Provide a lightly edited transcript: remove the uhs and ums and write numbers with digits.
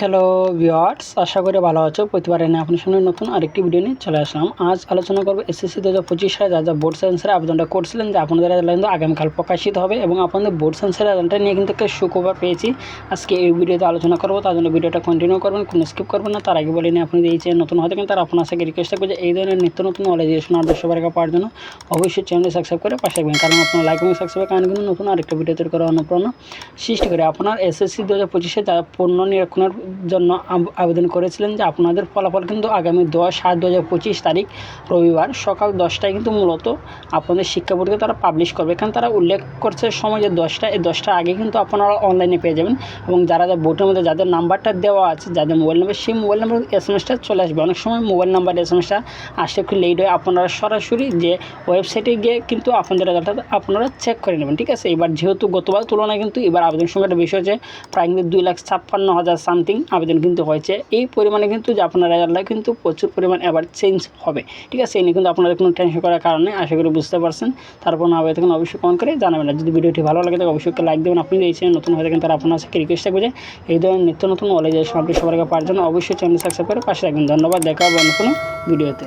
Hello viewers, আশা করি ভালো আছো। প্রতিবার এনে আপনার সামনে নতুন আরেকটি ভিডিও নিয়ে চলে আসলাম। আজ আলোচনা করবো এসএসসি 2025 সালে যা বোর্ড সায়েন্সের আবেদনটা করছিলেন যে আপনাদের রেজাল্ট কিন্তু আগামীকাল প্রকাশিত হবে এবং আপনাদের বোর্ড সায়েন্সের রেজাল্টটা নিয়ে কিন্তু একটা সুখবর পেয়েছি। আজকে এই ভিডিওতে আলোচনা করবো, তার জন্য ভিডিওটা কন্টিনিউ করবেন, কোনো স্কিপ করবেন না। তার আগে বলে নিয়ে আপনি এই চ্যানেল নতুন হতে কিন্তু তার আপনার সাথে রিকোয়েস্ট থাকবে যে এই ধরনের নিত্য নতুন নলেজেশন আপডেট সবার আগে পাওয়ার জন্য অবশ্যই চ্যানেলটি সাবস্ক্রাইব করে পাশে রাখবেন, কারণ আপনার লাইক এবং সাবস্ক্রাইবের কারণে কিন্তু নতুন আরেকটা ভিডিও তৈরি করার অনুপ্রেরণা সৃষ্টি করে। আপনার এসএসসি 2025 যারা পূর্ণ নিরীক্ষণের জন্য আবেদন করেছিলেন যে আপনাদের ফলাফল কিন্তু আগামী 10/7/2025 তারিখ রবিবার সকাল 10টায় কিন্তু মূলত আপনাদের শিক্ষা বোর্ডকে তারা পাবলিশ করবে। এখানে তারা উল্লেখ করছে সময় যে 10টা, এই 10টার আগে কিন্তু আপনারা অনলাইনে পেয়ে যাবেন এবং যারা বোর্ডের মধ্যে যাদের নাম্বারটা দেওয়া আছে, যাদের মোবাইল নাম্বার, সেই মোবাইল নাম্বার এসএমএসটা চলে আসবে। অনেক সময় মোবাইল নাম্বার এসএমএসটা আসতে একটু লেট হয়, আপনারা সরাসরি যে ওয়েবসাইটে গিয়ে কিন্তু আপনাদের রেজাল্টটা আপনারা চেক করে নেবেন, ঠিক আছে। এবার যেহেতু গতবার তুলনায় কিন্তু এবার আবেদন সংখ্যাটা বেশি হয়েছে, প্রায় কিন্তু 2,56,000 সামথিং আবেদন কিন্তু হয়েছে। এই পরিমাণে কিন্তু যে আপনার রেজাল্টটা কিন্তু প্রচুর পরিমাণ এবার চেঞ্জ হবে, ঠিক আছে। এই নিয়ে কিন্তু আপনাদের কোনো টেনশন করার কারণে আশা করি বুঝতে পারছেন। তারপর না হবে তখন অবশ্যই কমেন্ট করে জানাবেন। আর যদি ভিডিওটি ভালো লাগে তাহলে অবশ্যই লাইক দেবেন। আপনি এই চ্যানেল নতুন হয়ে থাকেন তারা আপনার সাথে রিকোয়েস্ট থাকবে যে এই ধরনের নিত্য নতুন নলেজ আপনি সবার আগে পাওয়ার জন্য অবশ্যই চ্যানেল সাবস্ক্রাইব করে পাশে রাখবেন। ধন্যবাদ, দেখা হবে অন্য কোনো ভিডিওতে।